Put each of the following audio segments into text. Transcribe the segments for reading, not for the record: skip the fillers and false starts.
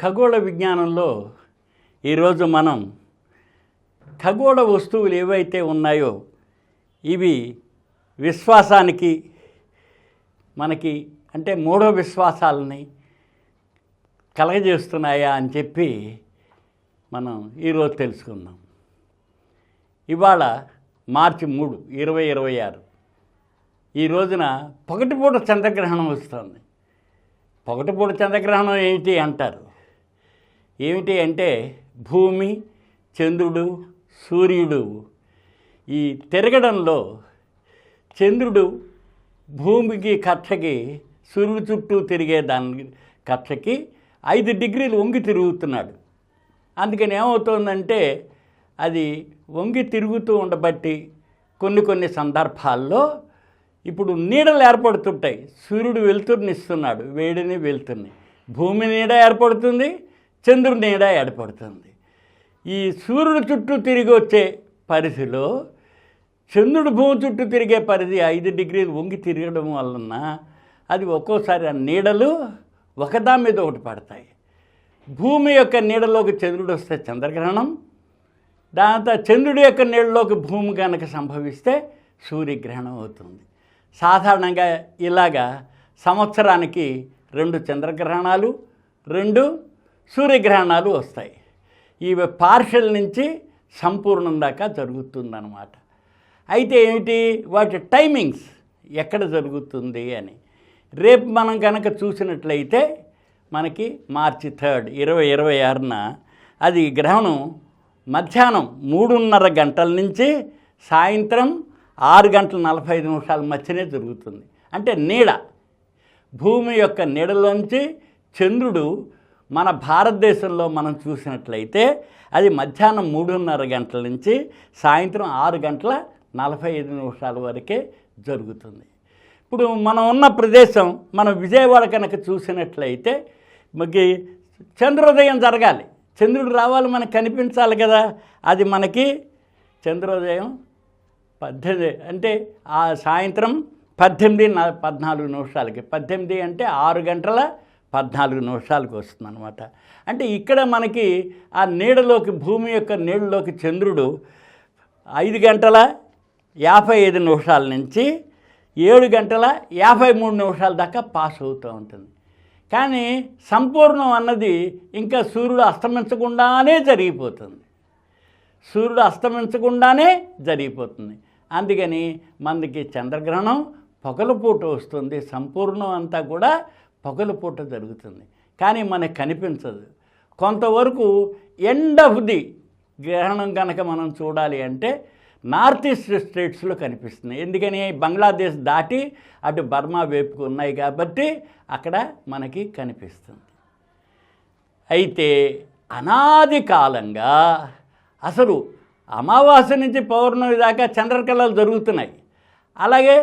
ఖగోళ విజ్ఞానంలో ఈరోజు మనం ఖగోళ వస్తువులు ఏవైతే ఉన్నాయో ఇవి విశ్వాసానికి మనకి అంటే మూఢ విశ్వాసాలని కలగజేస్తున్నాయా అని చెప్పి మనం ఈరోజు తెలుసుకుందాం. ఇవాళ మార్చి 3, 2026 ఈ రోజున పగటిపూట చంద్రగ్రహణం వస్తుంది. పగటిపూట చంద్రగ్రహణం ఏమిటి అంటారు. ఏమిటి అంటే భూమి, చంద్రుడు, సూర్యుడు ఈ తిరగడంలో చంద్రుడు భూమికి కక్షకి సూర్యుడు చుట్టూ తిరిగే దాని కక్షకి 5 డిగ్రీలు వంగి తిరుగుతున్నాడు. అందుకని ఏమవుతుందంటే అది వంగి తిరుగుతూ ఉండబట్టి కొన్ని సందర్భాల్లో ఇప్పుడు నీడలు ఏర్పడుతుంటాయి. సూర్యుడు వెలుతురునిస్తున్నాడు, వేడిని వెలుతురుని, భూమి నీడ ఏర్పడుతుంది, చంద్రుడి నీడ ఏర్పడుతుంది. ఈ సూర్యుడు చుట్టూ తిరిగి వచ్చే పరిధిలో చంద్రుడు భూమి చుట్టూ తిరిగే పరిధి 5 డిగ్రీలు వంగి తిరగడం వలన అది ఒక్కోసారి ఆ నీడలు ఒకదాని మీద ఒకటి పడతాయి. భూమి యొక్క నీడలోకి చంద్రుడు వస్తే చంద్రగ్రహణం, దాంతో చంద్రుడి యొక్క నీడలోకి భూమి కనుక సంభవిస్తే సూర్యగ్రహణం అవుతుంది. సాధారణంగా ఇలాగా సంవత్సరానికి 2 చంద్రగ్రహణాలు, 2 సూర్యగ్రహణాలు వస్తాయి. ఇవి పార్షల్ నుంచి సంపూర్ణం దాకా జరుగుతుందన్నమాట. అయితే ఏమిటి వాటి టైమింగ్స్ ఎక్కడ జరుగుతుంది అని రేపు మనం కనుక చూసినట్లయితే మనకి మార్చి 3, 2026న అది గ్రహణం మధ్యాహ్నం 3:30 గంటల నుంచి సాయంత్రం 6:45 మధ్యనే జరుగుతుంది. అంటే నీడ, భూమి యొక్క నీడలోంచి చంద్రుడు మన భారతదేశంలో మనం చూసినట్లయితే అది మధ్యాహ్నం 3:30 గంటల నుంచి సాయంత్రం 6:45 వరకే జరుగుతుంది. ఇప్పుడు మనం ఉన్న ప్రదేశం మనం విజయవాడ కనుక చూసినట్లయితే మనకి చంద్రోదయం జరగాలి, చంద్రుడు రావాలి, మనకు కనిపించాలి కదా. అది మనకి చంద్రోదయం 18 అంటే ఆ సాయంత్రం 18:14 18 అంటే 6:14 వస్తుందన్నమాట. అంటే ఇక్కడ మనకి ఆ నీడలోకి భూమి యొక్క నీడలోకి చంద్రుడు 5:55 నుంచి 7:53 దాకా పాస్ అవుతూ ఉంటుంది. కానీ సంపూర్ణం అన్నది ఇంకా సూర్యుడు అస్తమించకుండానే జరిగిపోతుంది. అందుకని మనకి చంద్రగ్రహణం పగలపూట వస్తుంది, సంపూర్ణం అంతా కూడా పగలపూట జరుగుతుంది. కానీ మనకు కనిపించదు. కొంతవరకు ఎండ్ ఆఫ్ ది గ్రహణం కనుక మనం చూడాలి అంటే నార్త్ ఈస్ట్ స్టేట్స్లో కనిపిస్తుంది. ఎందుకని బంగ్లాదేశ్ దాటి అటు బర్మా వైపుకు ఉన్నాయి కాబట్టి అక్కడ మనకి కనిపిస్తుంది. అయితే అనాది కాలంగా అసలు అమావాస్య నుంచి పౌర్ణమి దాకా చంద్రకళలు జరుగుతున్నాయి. అలాగే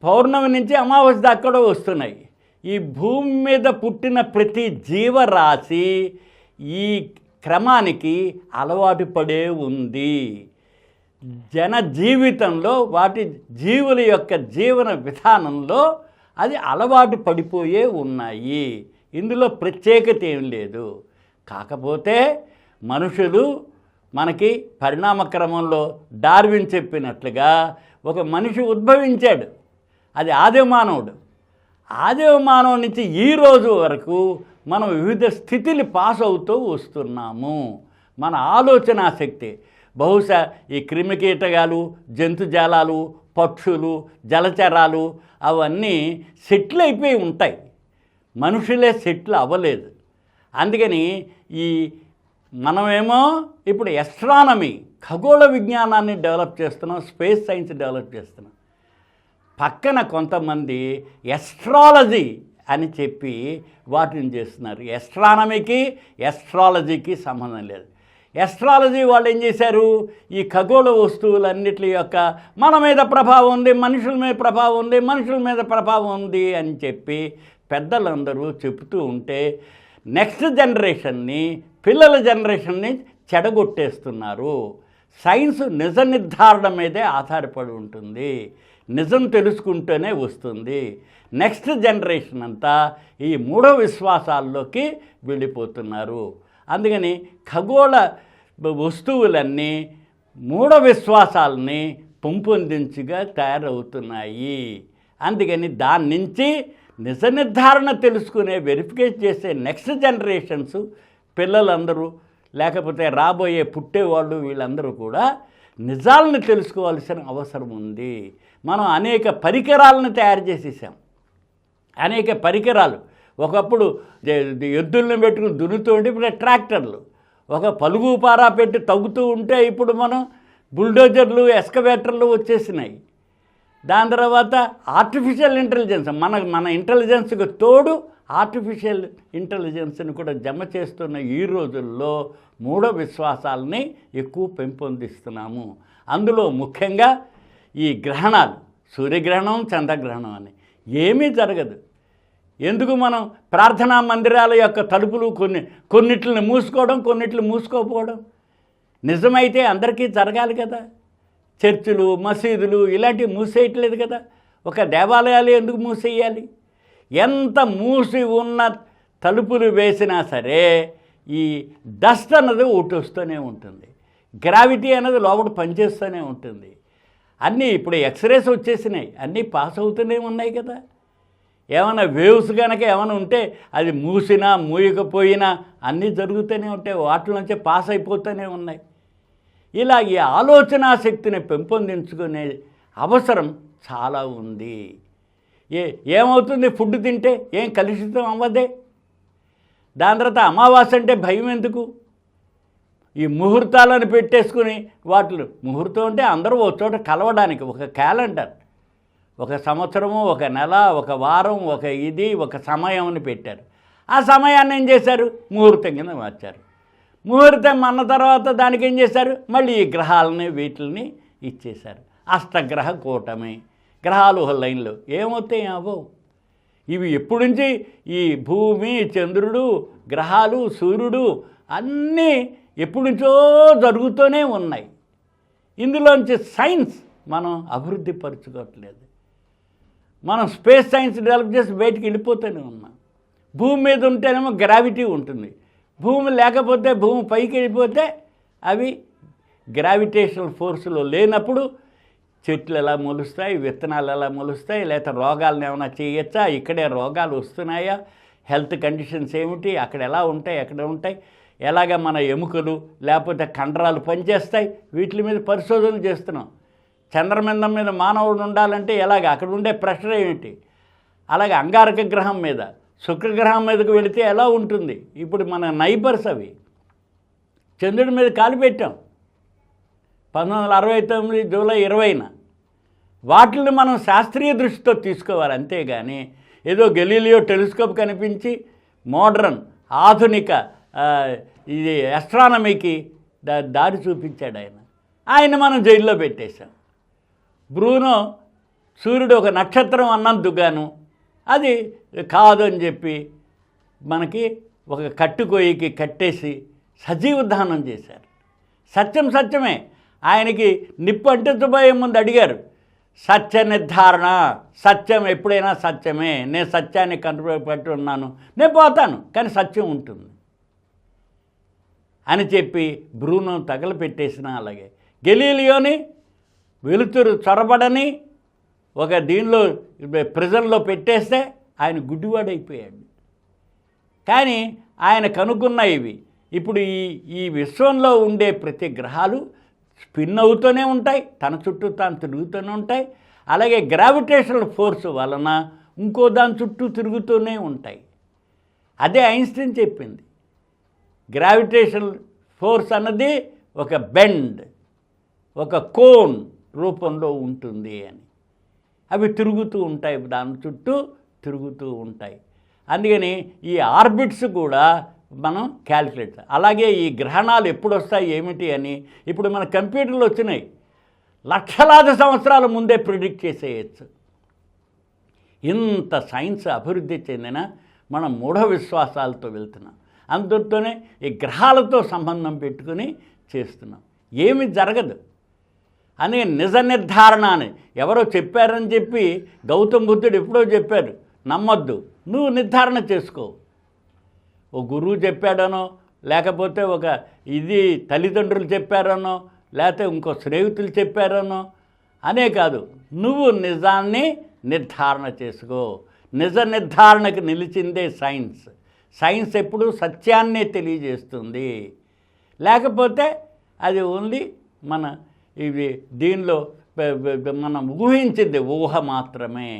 పౌర్ణమి నుంచి అమావాస్య దాకా కూడా వస్తున్నాయి. ఈ భూమి మీద పుట్టిన ప్రతి జీవరాశి ఈ క్రమానికి అలవాటు పడే ఉంది. జన జీవితంలో వాటి జీవుల యొక్క జీవన విధానంలో అది అలవాటు పడిపోయే ఉన్నాయి. ఇందులో ప్రత్యేకత ఏం లేదు. కాకపోతే మనుషులు మనకి పరిణామ క్రమంలో డార్విన్ చెప్పినట్లుగా ఒక మనిషి ఉద్భవించాడు, అది ఆదిమానవుడు. ఆదిమానవుడి నుంచి ఈ రోజు వరకు మనం వివిధ స్థితిని పాస్ అవుతూ వస్తున్నాము. మన ఆలోచనా శక్తి బహుశా ఈ క్రిమికీటకాలు, జంతుజాలాలు, పక్షులు, జలచరాలు అవన్నీ సెటిల్ అయిపోయి ఉంటాయి, మనుషులే సెటిల్ అవ్వలేదు. అందుకని ఈ మనమేమో ఇప్పుడు ఎస్ట్రానమీ ఖగోళ విజ్ఞానాన్ని డెవలప్ చేస్తున్నాం, స్పేస్ సైన్స్ డెవలప్ చేస్తున్నాం. పక్కన కొంతమంది ఎస్ట్రాలజీ అని చెప్పి వాటిని చేస్తున్నారు. ఎస్ట్రానమీకి ఎస్ట్రాలజీకి సంబంధం లేదు. ఎస్ట్రాలజీ వాళ్ళు ఏం చేశారు, ఈ ఖగోళ వస్తువులన్నిటి యొక్క మన మీద ప్రభావం ఉంది, మనుషుల మీద ప్రభావం ఉంది, మనుషుల మీద ప్రభావం ఉంది అని చెప్పి పెద్దలందరూ చెబుతూ ఉంటే నెక్స్ట్ జనరేషన్ని, పిల్లల జనరేషన్ని చెడగొట్టేస్తున్నారు. సైన్స్ నిజ నిర్ధారణ మీదే ఆధారపడి ఉంటుంది. నిజం తెలుసుకుంటూనే వస్తుంది. నెక్స్ట్ జనరేషన్ అంతా ఈ మూఢ విశ్వాసాల్లోకి వెళ్ళిపోతున్నారు. అందుకని ఖగోళ వస్తువులన్నీ మూఢ విశ్వాసాలని పెంపొందించుగా తయారవుతున్నాయి. అందుకని దాని నుంచి నిజ నిర్ధారణ తెలుసుకునే వెరిఫికేషన్ చేసే నెక్స్ట్ జనరేషన్స్ పిల్లలందరూ లేకపోతే రాబోయే పుట్టేవాళ్ళు వీళ్ళందరూ కూడా నిజాలను తెలుసుకోవాల్సిన అవసరం ఉంది. మనం అనేక పరికరాలను తయారు చేసేసాం. అనేక పరికరాలు ఒకప్పుడు ఎద్దుల్ని పెట్టుకుని దున్నుతూ ఉంటే ఇప్పుడు ట్రాక్టర్లు, ఒక పలుగు పారా పెట్టి తవ్వుతూ ఉంటే ఇప్పుడు మనం బుల్డోజర్లు ఎస్కవేటర్లు వచ్చేసినాయి. దాని తర్వాత ఆర్టిఫిషియల్ ఇంటెలిజెన్స్ మన ఇంటెలిజెన్స్కి తోడు ఆర్టిఫిషియల్ ఇంటెలిజెన్స్ని కూడా జమ చేస్తున్న ఈ రోజుల్లో మూఢ విశ్వాసాలని ఎక్కువ పెంపొందిస్తున్నాము. అందులో ముఖ్యంగా ఈ గ్రహణాలు, సూర్యగ్రహణం, చంద్రగ్రహణం అని ఏమీ జరగదు. ఎందుకు మనం ప్రార్థనా మందిరాల యొక్క తలుపులు కొన్నిటిని మూసుకోవడం, కొన్నిటిని మూసుకోకపోవడం? నిజమైతే అందరికీ జరగాలి కదా. చర్చిలు, మసీదులు ఇలాంటివి మూసేయట్లేదు కదా. ఒక దేవాలయాలు ఎందుకు మూసేయాలి? ఎంత మూసి ఉన్న తలుపులు వేసినా సరే ఈ డస్ట్ అన్నది ఒకటి వస్తూనే ఉంటుంది. గ్రావిటీ అనేది లోపల పనిచేస్తూనే ఉంటుంది. అన్నీ ఇప్పుడు ఎక్స్రేస్ వచ్చేసినాయి, అన్నీ పాస్ అవుతూనే ఉన్నాయి కదా. ఏమైనా వేవ్స్ కనుక ఏమైనా ఉంటే అది మూసినా మూయకపోయినా అన్నీ జరుగుతూనే ఉంటాయి, వాటిలోంచి పాస్ అయిపోతూనే ఉన్నాయి. ఇలా ఈ ఆలోచనా శక్తిని పెంపొందించుకునే అవసరం చాలా ఉంది. ఏమవుతుంది? ఫుడ్ తింటే ఏం కలుషితం అవ్వదే. దాని తర్వాత అమావాస్య అంటే భయం ఎందుకు? ఈ ముహూర్తాలను పెట్టేసుకుని వాటిలో ముహూర్తం అంటే అందరూ ఒక చోట కలవడానికి ఒక క్యాలెండర్, ఒక సంవత్సరము, ఒక నెల, ఒక వారం, ఒక సమయం అని పెట్టారు. ఆ సమయాన్ని ఏం చేశారు? ముహూర్తం కింద మార్చారు. ముహూర్తం అన్న తర్వాత దానికి ఏం చేశారు? మళ్ళీ ఈ గ్రహాలని వీటిని ఇచ్చేశారు. అష్టగ్రహ కూటమి, గ్రహాలు లైన్లో ఏమవుతాయి? అవ్వవు. ఇవి ఎప్పటి నుంచి ఈ భూమి, చంద్రుడు, గ్రహాలు, సూర్యుడు అన్నీ ఎప్పటి నుంచో జరుగుతూనే ఉన్నాయి. ఇందులోంచి సైన్స్ మనం అభివృద్ధి పరుచుకోవట్లేదు. మనం స్పేస్ సైన్స్ డెవలప్ చేసి బయటికి వెళ్ళిపోతూనే ఉన్నాం. భూమి మీద ఉంటేనేమో గ్రావిటీ ఉంటుంది, భూమి లేకపోతే, భూమి పైకి వెళ్ళిపోతే అవి గ్రావిటేషనల్ ఫోర్సులో లేనప్పుడు చెట్లు ఎలా మొలుస్తాయి, విత్తనాలు ఎలా మొలుస్తాయి, లేకపోతే రోగాలను ఏమైనా చేయొచ్చా, ఇక్కడే రోగాలు వస్తున్నాయా, హెల్త్ కండిషన్స్ ఏమిటి, అక్కడ ఎలా ఉంటాయి, ఎక్కడ ఉంటాయి, ఎలాగ మన ఎముకలు లేకపోతే కండరాలు పనిచేస్తాయి, వీటి మీద పరిశోధనలు చేస్తున్నాం. చంద్రమండం మీద మానవుడు ఉండాలంటే ఎలాగ, అక్కడ ఉండే ప్రెషర్ ఏమిటి, అలాగే అంగారక గ్రహం మీద, శుక్రగ్రహం మీదకు వెళితే ఎలా ఉంటుంది. ఇప్పుడు మన నైబర్స్ అవి. చంద్రుడి మీద కాలు పెట్టాం 1969 జూలై 20న. వాటిని మనం శాస్త్రీయ దృష్టితో తీసుకోవాలి, అంతేగాని ఏదో గెలీలియో టెలిస్కోప్ కనిపించి మోడ్రన్ ఆధునిక ఇది ఆస్ట్రానమీకి దారి చూపించాడు ఆయన మనం జైల్లో పెట్టేశాం. బ్రూనో సూర్యుడు ఒక నక్షత్రం అన్నందుకు అది కాదు అని చెప్పి మనకి ఒక కట్టుకొయ్యికి కట్టేసి సజీవ దహనం చేశారు. సత్యం సత్యమే. ఆయనకి నిప్పు అంటించబోయే ముందు అడిగారు, సత్య నిర్ధారణ, సత్యం ఎప్పుడైనా సత్యమే, నేను సత్యాన్ని కనిపెట్టి ఉన్నాను, నేను పోతాను కానీ సత్యం ఉంటుంది అని చెప్పి బ్రూనో తగలపెట్టేసిన. అలాగే గెలీలియోని వెలుతురు చొరబడని ఒక దీనిలో ప్రిజన్లో పెట్టేస్తే ఆయన గుడ్డివాడైపోయాడు. కానీ ఆయన కనుక్కున్న ఇవి ఇప్పుడు ఈ విశ్వంలో ఉండే ప్రతి గ్రహాలు స్పిన్ అవుతూనే ఉంటాయి, తన చుట్టూ తాను తిరుగుతూనే ఉంటాయి. అలాగే గ్రావిటేషనల్ ఫోర్స్ వలన ఇంకో దాని చుట్టూ తిరుగుతూనే ఉంటాయి. అదే ఐన్స్టీన్ చెప్పింది, గ్రావిటేషనల్ ఫోర్స్ అన్నది ఒక బెండ్, ఒక కోన్ రూపంలో ఉంటుంది అని. అవి తిరుగుతూ ఉంటాయి, దాని చుట్టూ తిరుగుతూ ఉంటాయి. అందుకని ఈ ఆర్బిట్స్ కూడా మనం క్యాలిక్యులేట్. అలాగే ఈ గ్రహణాలు ఎప్పుడు వస్తాయి ఏమిటి అని ఇప్పుడు మన కంప్యూటర్లు వచ్చినాయి, లక్షలాది సంవత్సరాల ముందే ప్రిడిక్ట్ చేసేయచ్చు. ఇంత సైన్స్ అభివృద్ధి చెందిన మనం మూఢ విశ్వాసాలతో వెళ్తున్నాం. అందుతోనే ఈ గ్రహాలతో సంబంధం పెట్టుకుని చేస్తున్నాం. ఏమి జరగదు. అని నిజ నిర్ధారణ అని ఎవరో చెప్పారని చెప్పి గౌతమ్ బుద్ధుడు ఎప్పుడో చెప్పారు, నమ్మొద్దు, నువ్వు నిర్ధారణ చేసుకో. ఓ గురువు చెప్పాడనో, లేకపోతే ఒక ఇది తల్లిదండ్రులు చెప్పారనో, లేకపోతే ఇంకో స్నేహితులు చెప్పారనో అనే కాదు, నువ్వు నిజాన్ని నిర్ధారణ చేసుకో. నిజ నిర్ధారణకు నిలిచిందే సైన్స్. సైన్స్ ఎప్పుడు సత్యాన్నే తెలియజేస్తుంది. లేకపోతే అది ఓన్లీ మన ఇవి దీనిలో మనం ఊహించింది ఊహ మాత్రమే.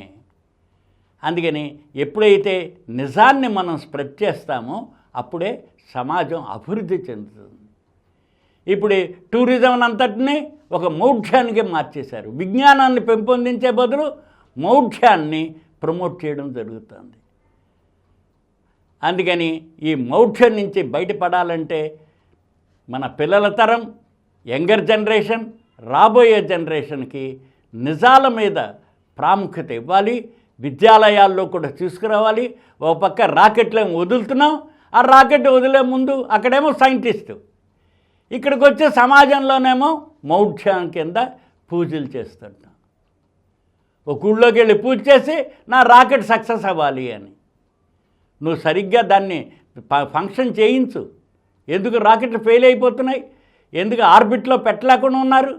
అందుకని ఎప్పుడైతే నిజాన్ని మనం స్ప్రెడ్ చేస్తామో అప్పుడే సమాజం అభివృద్ధి చెందుతుంది. ఇప్పుడు టూరిజం అంతటినీ ఒక మౌఢ్యానికి మార్చేశారు. విజ్ఞానాన్ని పెంపొందించే బదులు మౌఢ్యాన్ని ప్రమోట్ చేయడం జరుగుతుంది. అందుకని ఈ మౌఢ్యం నుంచి బయటపడాలంటే మన పిల్లల తరం, యంగర్ జనరేషన్, రాబోయే జనరేషన్కి నిజాల మీద ప్రాముఖ్యత ఇవ్వాలి. విద్యాలయాల్లో కూడా తీసుకురావాలి. ఒక పక్క రాకెట్లను వదులుతున్నాం, ఆ రాకెట్ వదిలే ముందు అక్కడేమో సైంటిస్టు, ఇక్కడికి వచ్చే సమాజంలోనేమో మౌఢ్యం కింద పూజలు చేస్తుంటాం. ఒక ఊళ్ళోకి వెళ్ళి పూజ చేసి నా రాకెట్ సక్సెస్ అవ్వాలి అని. నువ్వు సరిగ్గా దాన్ని ఫంక్షన్ చేయించు. ఎందుకు రాకెట్లు ఫెయిల్ అయిపోతున్నాయి? ఎందుకు ఆర్బిట్లో పెట్టలేకుండా ఉన్నారు?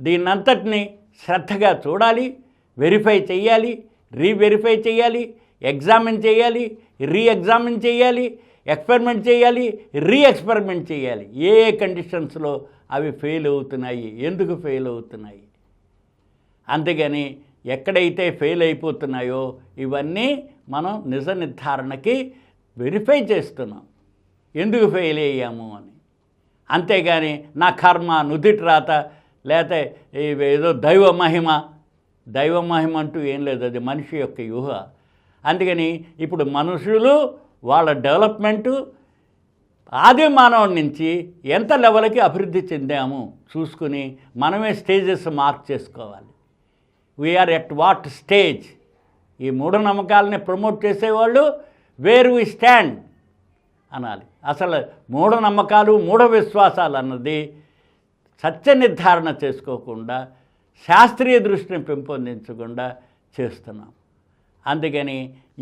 దీన్నంతటిని శ్రద్ధగా చూడాలి, వెరిఫై చేయాలి, రీవెరిఫై చేయాలి, ఎగ్జామిన్ చేయాలి, ఎగ్జామిన్ చేయాలి, ఎక్స్పెరిమెంట్ చేయాలి, ఎక్స్పెరిమెంట్ చేయాలి. ఏ కండిషన్స్లో అవి ఫెయిల్ అవుతున్నాయి, ఎందుకు ఫెయిల్ అవుతున్నాయి. అంతేగాని ఎక్కడైతే ఫెయిల్ అయిపోతున్నాయో ఇవన్నీ మనం నిజ నిర్ధారణకి వెరిఫై చేస్తున్నాం, ఎందుకు ఫెయిల్ అయ్యాము అని. అంతేగాని నా కర్మ, నుదిటి రాత, లేకపోతే ఏదో దైవ మహిమ అంటూ ఏం లేదు, అది మనిషి యొక్క ఊహ. అందుకని ఇప్పుడు మనుషులు వాళ్ళ డెవలప్మెంటు ఆది మానవుడి నుంచి ఎంత లెవెల్కి అభివృద్ధి చెందాము చూసుకుని మనమే స్టేజెస్ మార్క్ చేసుకోవాలి. We are at what stage. ఈ మూఢనమ్మకాలని ప్రమోట్ చేసేవాళ్ళు వేర్ వి స్టాండ్ అనాలి. అసలు మూఢనమ్మకాలు, మూఢ విశ్వాసాలు అన్నది సత్య నిర్ధారణ చేసుకోకుండా, శాస్త్రీయ దృష్టిని పెంపొందించకుండా చేస్తున్నాం. అందుకని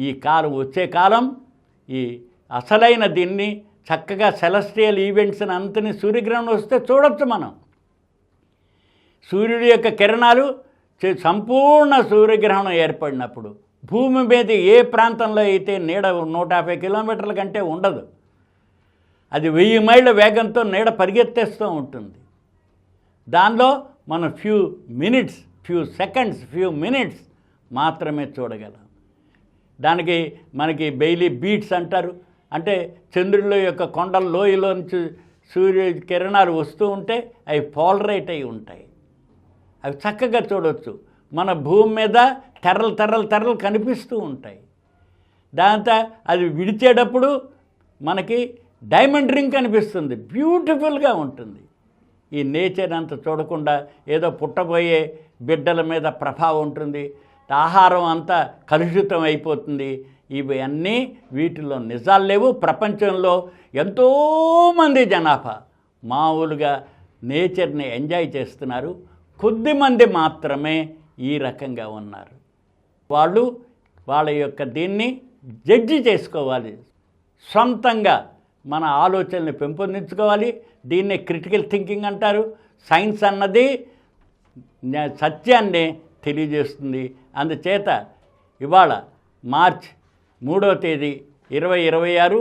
ఈ కాలం, వచ్చే కాలం, ఈ అసలైన దీన్ని చక్కగా సెలెస్టియల్ ఈవెంట్స్ని అంతని సూర్యగ్రహణం వస్తే చూడొచ్చు మనం. సూర్యుడి యొక్క కిరణాలు సంపూర్ణ సూర్యగ్రహణం ఏర్పడినప్పుడు భూమి మీద ఏ ప్రాంతంలో అయితే నీడ 150 కిలోమీటర్ల కంటే ఉండదు, అది 1000 మైళ్ళ వేగంతో నీడ పరిగెత్తేస్తూ ఉంటుంది. దానిలో మనం ఫ్యూ మినిట్స్ మాత్రమే చూడగలం. దానికి మనకి బెయిలీ బీట్స్ అంటారు. అంటే చంద్రుడి యొక్క కొండల లోయలో నుంచి సూర్య కిరణాలు వస్తూ ఉంటే అవి పోలరైట్ అయి ఉంటాయి. అవి చక్కగా చూడవచ్చు. మన భూమి మీద తెర్రలు కనిపిస్తూ ఉంటాయి. దాంతో అది విడిచేటప్పుడు మనకి డైమండ్ రింగ్ కనిపిస్తుంది, బ్యూటిఫుల్గా ఉంటుంది. ఈ నేచర్ అంత చూడకుండా ఏదో పుట్టబోయే బిడ్డల మీద ప్రభావం ఉంటుంది, ఆహారం అంతా కలుషితం అయిపోతుంది. ఇవి అన్నీ వీటిలో నిజాలు లేవు. ప్రపంచంలో ఎంతోమంది జనాభా మామూలుగా నేచర్ని ఎంజాయ్ చేస్తున్నారు, కొద్దిమంది మాత్రమే ఈ రకంగా ఉన్నారు. వాళ్ళు వాళ్ళ యొక్క దీన్ని జడ్జి చేసుకోవాలి, సొంతంగా మన ఆలోచనని పెంపొందించుకోవాలి. దీన్నే క్రిటికల్ థింకింగ్ అంటారు. సైన్స్ అన్నది సత్యాన్ని తెలియజేస్తుంది. అందుచేత ఇవాళ మార్చ్ 3వ తేదీ 2026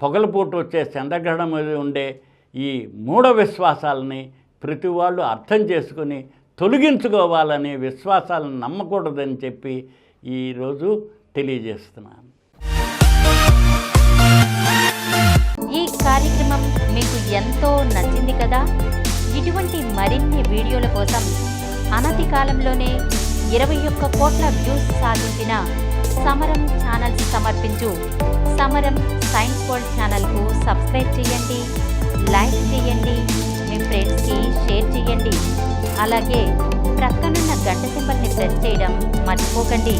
పొగలపూట వచ్చే చంద్రగ్రహణం మీద ఉండే ఈ మూఢ విశ్వాసాలని ప్రతి వాళ్ళు అర్థం చేసుకుని తొలగించుకోవాలని, విశ్వాసాలను నమ్మకూడదని చెప్పి ఈరోజు తెలియజేస్తున్నాను. ఈ కార్యక్రమం మీకు ఎంతో నచ్చింది కదా. ఇటువంటి మరిన్ని వీడియోల కోసం అనతి కాలంలోనే 21 కోట్ల వ్యూస్ సాధించిన సమరం ఛానల్స్ సమర్పించు సమరం సైన్స్ వరల్డ్ ఛానల్కు సబ్స్క్రైబ్ చేయండి, లైక్ చేయండి, మీ ఫ్రెండ్స్కి షేర్ చేయండి. అలాగే ప్రక్కనున్న గంట సింబల్ని ప్రెస్ చేయడం మర్చిపోకండి.